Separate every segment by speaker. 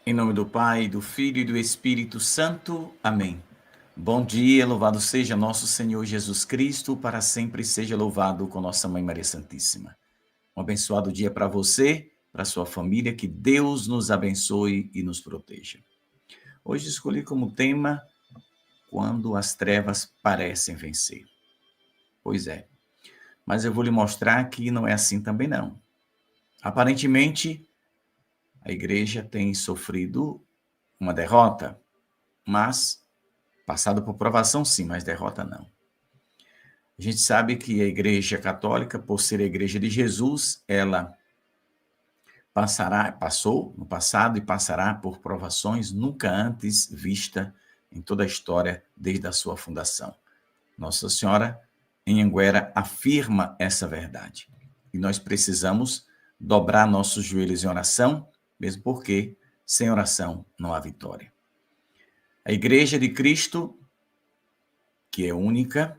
Speaker 1: Em nome do Pai, do Filho e do Espírito Santo. Amém. Bom dia, louvado seja nosso Senhor Jesus Cristo, para sempre seja louvado com nossa Mãe Maria Santíssima. Um abençoado dia para você, para sua família, que Deus nos abençoe e nos proteja. Hoje escolhi como tema quando as trevas parecem vencer. Pois é, mas eu vou lhe mostrar que não é assim também não. Aparentemente, a igreja tem sofrido uma derrota, mas passado por provação sim, mas derrota não. A gente sabe que a Igreja Católica, por ser a Igreja de Jesus, ela passou no passado e passará por provações nunca antes vista em toda a história desde a sua fundação. Nossa Senhora, em Anguera, afirma essa verdade. E nós precisamos dobrar nossos joelhos em oração, mesmo porque sem oração não há vitória. A Igreja de Cristo, que é única,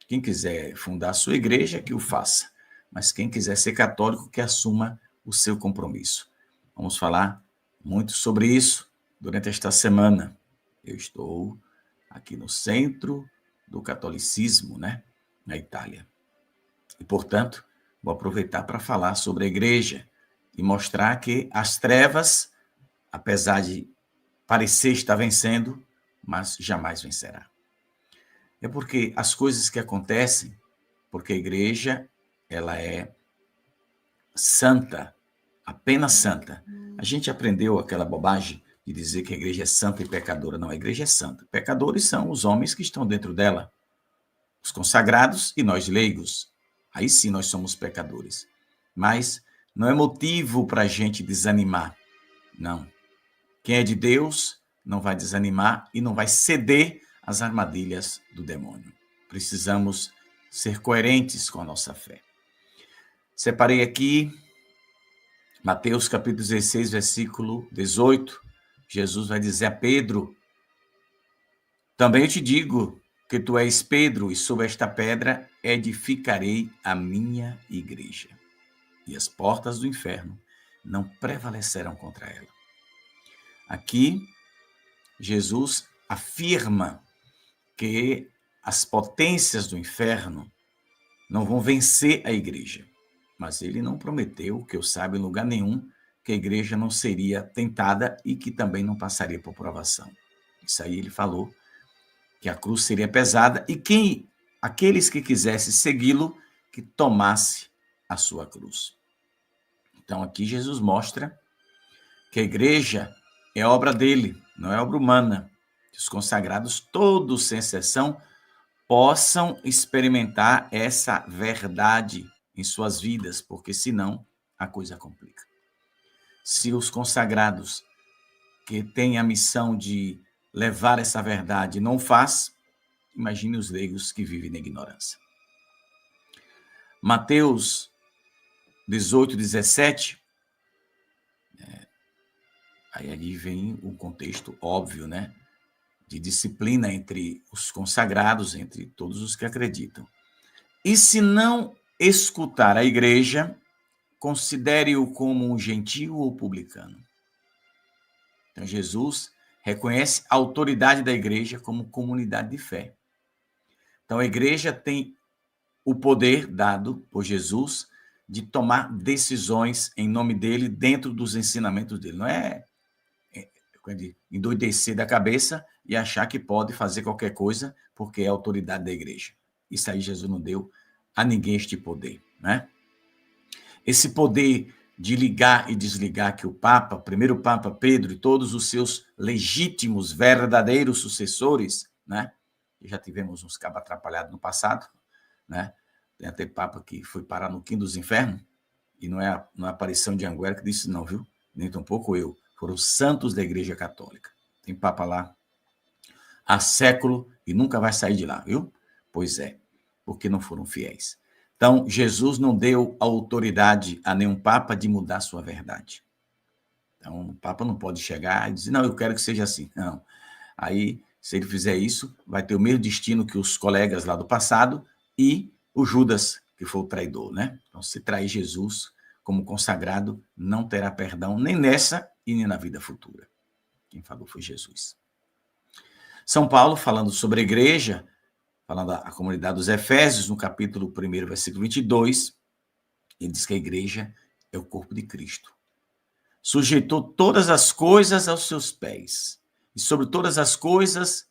Speaker 1: quem quiser fundar a sua igreja, que o faça. Mas quem quiser ser católico, que assuma o seu compromisso. Vamos falar muito sobre isso durante esta semana. Eu estou aqui no centro do catolicismo, né? Na Itália. E, portanto, vou aproveitar para falar sobre a igreja e mostrar que as trevas, apesar de parecer estar vencendo, mas jamais vencerá. É porque as coisas que acontecem, porque a igreja, ela é santa, apenas santa. A gente aprendeu aquela bobagem de dizer que a igreja é santa e pecadora. Não, a igreja é santa. Pecadores são os homens que estão dentro dela, os consagrados e nós leigos. Aí sim nós somos pecadores. Mas não é motivo para a gente desanimar, não. Quem é de Deus não vai desanimar e não vai ceder às armadilhas do demônio. Precisamos ser coerentes com a nossa fé. Separei aqui Mateus capítulo 16, versículo 18. Jesus vai dizer a Pedro: também eu te digo que tu és Pedro, e sobre esta pedra edificarei a minha igreja. E as portas do inferno não prevalecerão contra ela. Aqui, Jesus afirma que as potências do inferno não vão vencer a igreja. Mas ele não prometeu, que eu saiba, em lugar nenhum, que a igreja não seria tentada e que também não passaria por provação. Isso aí ele falou, que a cruz seria pesada e aqueles que quisessem segui-lo, que tomasse a sua cruz. Então aqui Jesus mostra que a igreja é obra dele, não é obra humana. Que os consagrados, todos sem exceção, possam experimentar essa verdade em suas vidas, porque senão a coisa complica. Se os consagrados que têm a missão de levar essa verdade não faz, imagine os leigos que vivem na ignorância. Mateus 18, 17, aí ali vem o contexto óbvio, né? De disciplina entre os consagrados, entre todos os que acreditam. E se não escutar a igreja, considere-o como um gentio ou publicano. Então, Jesus reconhece a autoridade da igreja como comunidade de fé. Então, a igreja tem o poder dado por Jesus de tomar decisões em nome dele, dentro dos ensinamentos dele. Não é endoidecer da cabeça e achar que pode fazer qualquer coisa porque é a autoridade da igreja. Isso aí Jesus não deu a ninguém este poder, né? Esse poder de ligar e desligar que o Papa, o primeiro Papa Pedro e todos os seus legítimos, verdadeiros sucessores, né? Já tivemos uns cabos atrapalhados no passado, né? Tem até Papa que foi parar no quinto dos infernos, e não é a aparição de Anguera que disse não, viu? Nem tampouco eu. Foram os santos da Igreja Católica. Tem Papa lá há século e nunca vai sair de lá, viu? Pois é, porque não foram fiéis. Então, Jesus não deu autoridade a nenhum Papa de mudar sua verdade. Então, o Papa não pode chegar e dizer, não, eu quero que seja assim. Não. Aí, se ele fizer isso, vai ter o mesmo destino que os colegas lá do passado e o Judas, que foi o traidor, né? Então, se trair Jesus como consagrado, não terá perdão nem nessa e nem na vida futura. Quem falou foi Jesus. São Paulo, falando sobre a igreja, falando a comunidade dos Efésios, no capítulo 1, versículo 22, ele diz que a igreja é o corpo de Cristo. Sujeitou todas as coisas aos seus pés, e sobre todas as coisas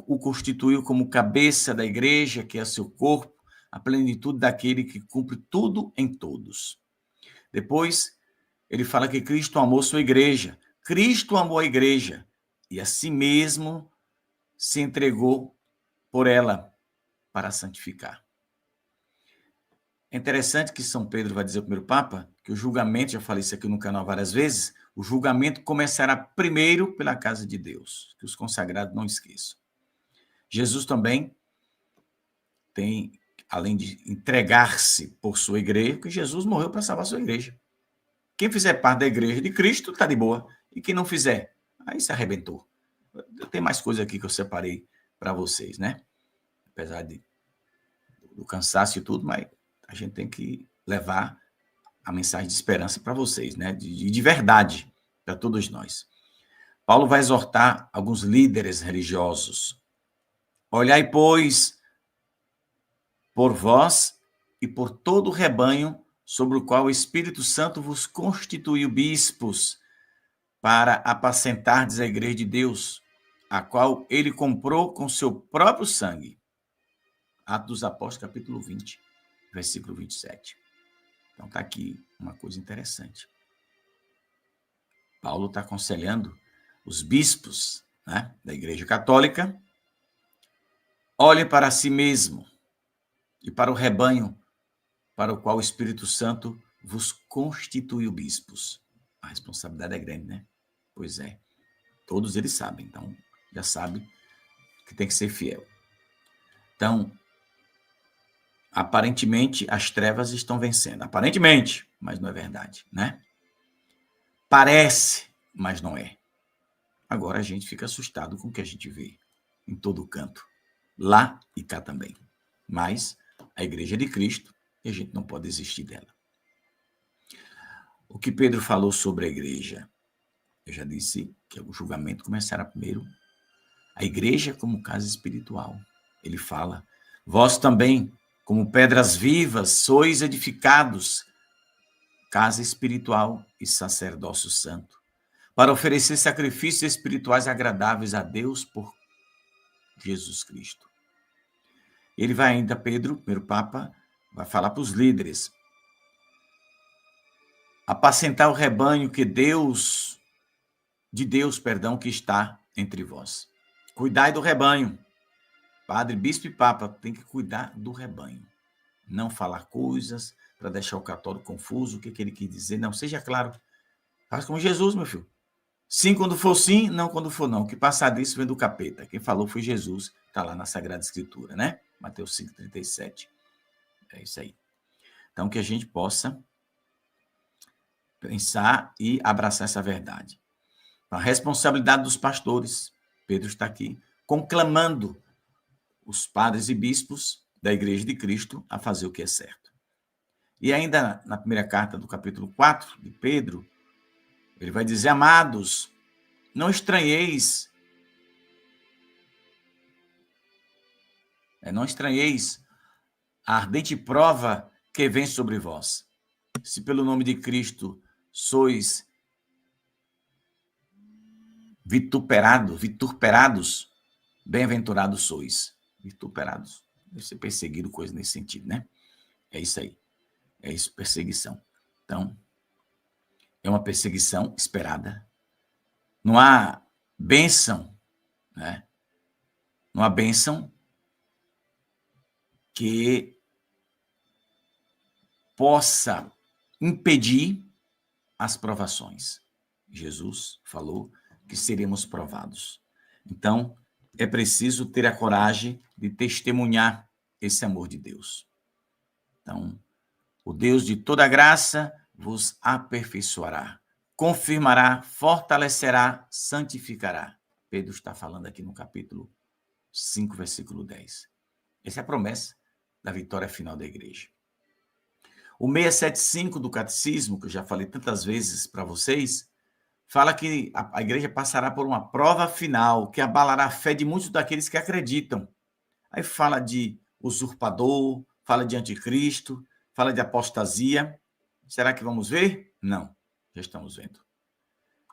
Speaker 1: o constituiu como cabeça da igreja, que é seu corpo, a plenitude daquele que cumpre tudo em todos. Depois, ele fala que Cristo amou sua igreja. Cristo amou a igreja e a si mesmo se entregou por ela para santificar. É interessante que São Pedro vai dizer ao primeiro Papa que o julgamento, já falei isso aqui no canal várias vezes, o julgamento começará primeiro pela casa de Deus, que os consagrados não esqueçam. Jesus também tem, além de entregar-se por sua igreja, que Jesus morreu para salvar sua igreja. Quem fizer parte da igreja de Cristo está de boa, e quem não fizer, aí se arrebentou. Tem mais coisa aqui que eu separei para vocês, né? Apesar do cansaço e tudo, mas a gente tem que levar a mensagem de esperança para vocês, né? De verdade, para todos nós. Paulo vai exortar alguns líderes religiosos. Olhai, pois, por vós e por todo o rebanho sobre o qual o Espírito Santo vos constituiu bispos para apacentardes a igreja de Deus, a qual ele comprou com seu próprio sangue. Atos dos Apóstolos, capítulo 20, versículo 27. Então está aqui uma coisa interessante. Paulo está aconselhando os bispos, né, da Igreja Católica, olhem para si mesmo e para o rebanho para o qual o Espírito Santo vos constituiu bispos. A responsabilidade é grande, né? Pois é. Todos eles sabem, então já sabe que tem que ser fiel. Então, aparentemente, as trevas estão vencendo. Aparentemente, mas não é verdade, né? Parece, mas não é. Agora a gente fica assustado com o que a gente vê em todo canto, lá e cá também. Mas a igreja é de Cristo e a gente não pode desistir dela. O que Pedro falou sobre a igreja? Eu já disse que o julgamento começará primeiro. A igreja como casa espiritual. Ele fala, vós também, como pedras vivas, sois edificados, casa espiritual e sacerdócio santo, para oferecer sacrifícios espirituais agradáveis a Deus por Jesus Cristo. Ele vai ainda, Pedro, primeiro Papa, vai falar para os líderes, apacentar o rebanho que Deus que está entre vós. Cuidai do rebanho. Padre, bispo e papa tem que cuidar do rebanho. Não falar coisas para deixar o católico confuso, o que ele quis dizer. Não, seja claro. Faz como Jesus, meu filho. Sim quando for sim, não quando for não. O que passar disso vem do capeta. Quem falou foi Jesus. Está lá na Sagrada Escritura, né? Mateus 5,37. É isso aí. Então, que a gente possa pensar e abraçar essa verdade. A responsabilidade dos pastores. Pedro está aqui conclamando os padres e bispos da Igreja de Cristo a fazer o que é certo. E ainda na primeira carta do capítulo 4 de Pedro, ele vai dizer, amados, não estranheis a ardente prova que vem sobre vós. Se pelo nome de Cristo sois vituperados, bem-aventurados sois. Vituperados, deve ser perseguido, coisa nesse sentido, né? É isso aí. É isso, perseguição. Então, é uma perseguição esperada. Não há bênção, né? Não há bênção que possa impedir as provações. Jesus falou que seremos provados. Então, é preciso ter a coragem de testemunhar esse amor de Deus. Então, o Deus de toda graça vos aperfeiçoará, confirmará, fortalecerá, santificará. Pedro está falando aqui no capítulo 5, versículo 10. Essa é a promessa da vitória final da igreja. O 675 do Catecismo, que eu já falei tantas vezes para vocês, fala que a igreja passará por uma prova final, que abalará a fé de muitos daqueles que acreditam. Aí fala de usurpador, fala de anticristo, fala de apostasia. Será que vamos ver? Não, já estamos vendo.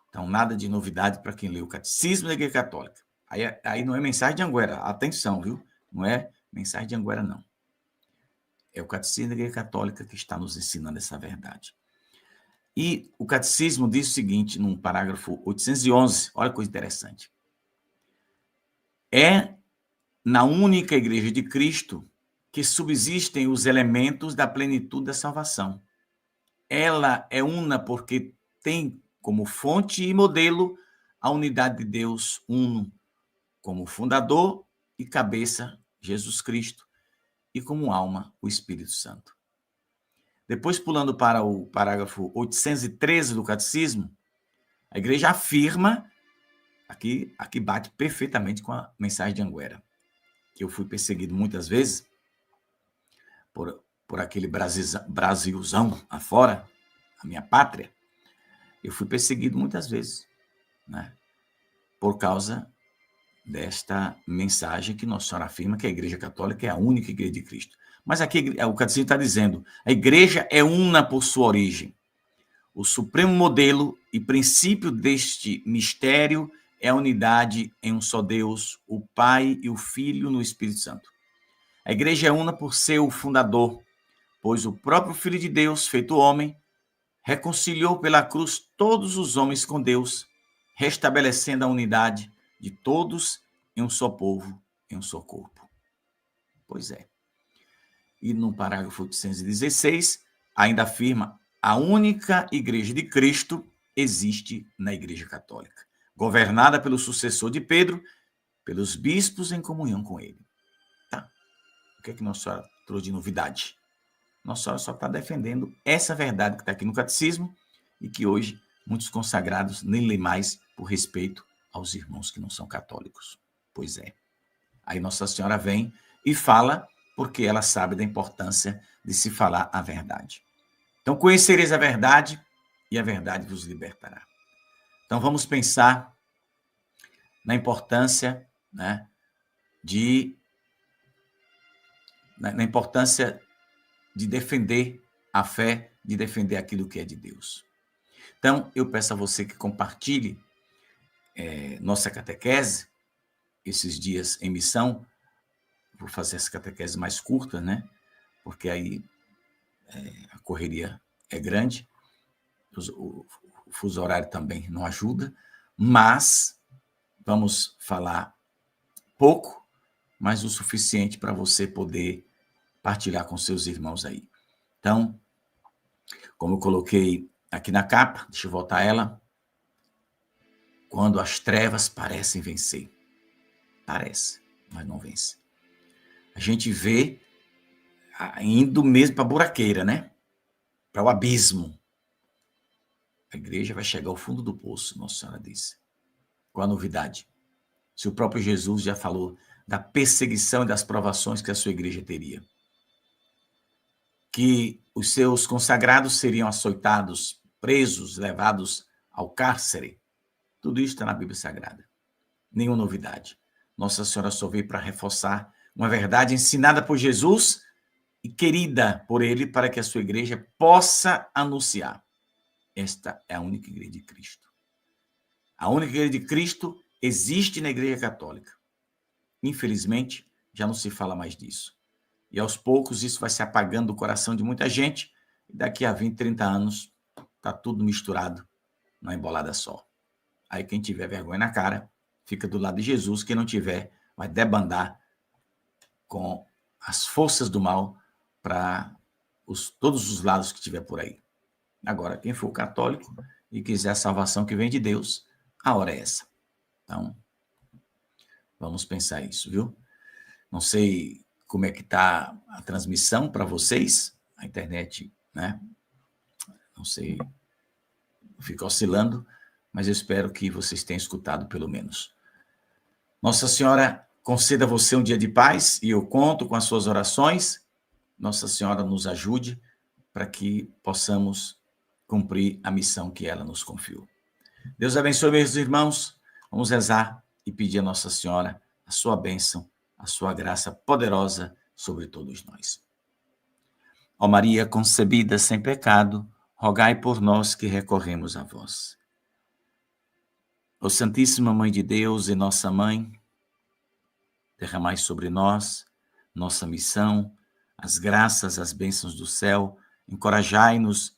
Speaker 1: Então, nada de novidade para quem lê o Catecismo da Igreja Católica. Aí não é mensagem de Anguera, atenção, viu? Não é mensagem de Anguera, não. É o Catecismo da Igreja Católica que está nos ensinando essa verdade. E o Catecismo diz o seguinte, no parágrafo 811, olha que coisa interessante. É na única Igreja de Cristo que subsistem os elementos da plenitude da salvação. Ela é una porque tem como fonte e modelo a unidade de Deus uno, como fundador e cabeça, Jesus Cristo, e como alma, o Espírito Santo. Depois, pulando para o parágrafo 813 do Catecismo, a igreja afirma, aqui bate perfeitamente com a mensagem de Anguera, que eu fui perseguido muitas vezes por aquele Brasilzão afora, a minha pátria. Eu fui perseguido muitas vezes, né? Por causa desta mensagem que Nossa Senhora afirma que a Igreja Católica é a única Igreja de Cristo. Mas aqui o Catecismo está dizendo, a Igreja é una por sua origem. O supremo modelo e princípio deste mistério é a unidade em um só Deus, o Pai e o Filho no Espírito Santo. A Igreja é una por ser o fundador, pois o próprio Filho de Deus, feito homem, reconciliou pela cruz todos os homens com Deus, restabelecendo a unidade de todos em um só povo, em um só corpo. Pois é. E no parágrafo 816, ainda afirma, a única Igreja de Cristo existe na Igreja Católica, governada pelo sucessor de Pedro, pelos bispos em comunhão com ele. Tá. O que é que Nossa Senhora trouxe de novidade? Nossa Senhora só está defendendo essa verdade que está aqui no Catecismo e que hoje muitos consagrados nem lêem mais por respeito aos irmãos que não são católicos. Pois é. Aí Nossa Senhora vem e fala porque ela sabe da importância de se falar a verdade. Então, conhecereis a verdade e a verdade vos libertará. Então, vamos pensar na importância, né, na importância de defender a fé, de defender aquilo que é de Deus. Então, eu peço a você que compartilhe nossa catequese, esses dias em missão. Vou fazer essa catequese mais curta, né? Porque aí a correria é grande, o fuso horário também não ajuda, mas vamos falar pouco, mas o suficiente para você poder partilhar com seus irmãos aí. Então, como eu coloquei aqui na capa, deixa eu voltar ela. Quando as trevas parecem vencer. Parece, mas não vence. A gente vê indo mesmo para a buraqueira, né? Para o abismo. A igreja vai chegar ao fundo do poço, Nossa Senhora disse. Qual a novidade? Se o próprio Jesus já falou da perseguição e das provações que a sua igreja teria. Que os seus consagrados seriam açoitados, presos, levados ao cárcere. Tudo isso está na Bíblia Sagrada. Nenhuma novidade. Nossa Senhora só veio para reforçar uma verdade ensinada por Jesus e querida por ele para que a sua igreja possa anunciar. Esta é a única igreja de Cristo. A única igreja de Cristo existe na Igreja Católica. Infelizmente, já não se fala mais disso. E aos poucos isso vai se apagando do coração de muita gente e daqui a 20, 30 anos está tudo misturado numa embolada só. Aí quem tiver vergonha na cara fica do lado de Jesus, quem não tiver vai debandar com as forças do mal para todos os lados que tiver por aí. Agora, quem for católico e quiser a salvação que vem de Deus, a hora é essa. Então, vamos pensar isso, viu? Não sei como é que está a transmissão para vocês, a internet, né? Não sei, fica oscilando, mas eu espero que vocês tenham escutado pelo menos. Nossa Senhora conceda a você um dia de paz e eu conto com as suas orações. Nossa Senhora nos ajude para que possamos cumprir a missão que ela nos confiou. Deus abençoe, meus irmãos. Vamos rezar e pedir a Nossa Senhora a sua bênção, a sua graça poderosa sobre todos nós. Ó Maria concebida sem pecado, rogai por nós que recorremos a vós. Ó Santíssima Mãe de Deus e nossa Mãe, derramai sobre nós nossa missão, as graças, as bênçãos do céu, encorajai-nos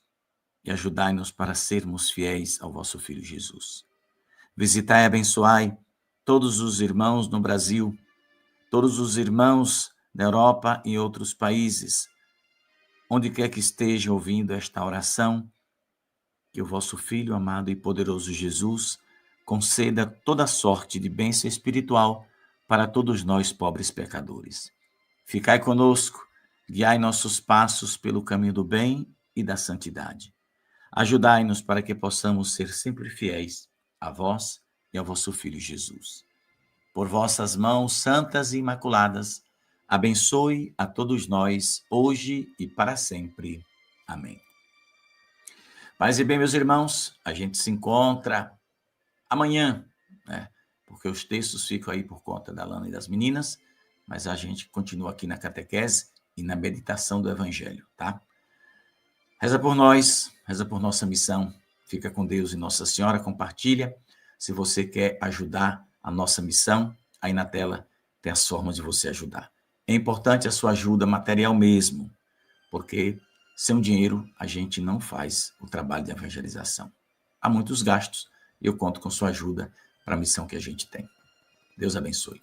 Speaker 1: e ajudai-nos para sermos fiéis ao vosso Filho Jesus. Visitai e abençoai todos os irmãos no Brasil, todos os irmãos da Europa e outros países, onde quer que estejam ouvindo esta oração, que o vosso Filho amado e poderoso Jesus conceda toda sorte de bênção espiritual para todos nós, pobres pecadores. Ficai conosco, guiai nossos passos pelo caminho do bem e da santidade. Ajudai-nos para que possamos ser sempre fiéis a vós e ao vosso Filho Jesus. Por vossas mãos santas e imaculadas, abençoe a todos nós, hoje e para sempre. Amém. Paz e bem, meus irmãos, a gente se encontra amanhã, né? Porque os textos ficam aí por conta da Lana e das meninas, mas a gente continua aqui na catequese e na meditação do Evangelho, tá? Reza por nós, reza por nossa missão. Fica com Deus e Nossa Senhora, compartilha. Se você quer ajudar a nossa missão, aí na tela tem as formas de você ajudar. É importante a sua ajuda material mesmo, porque sem o dinheiro a gente não faz o trabalho de evangelização. Há muitos gastos e eu conto com sua ajuda para a missão que a gente tem. Deus abençoe.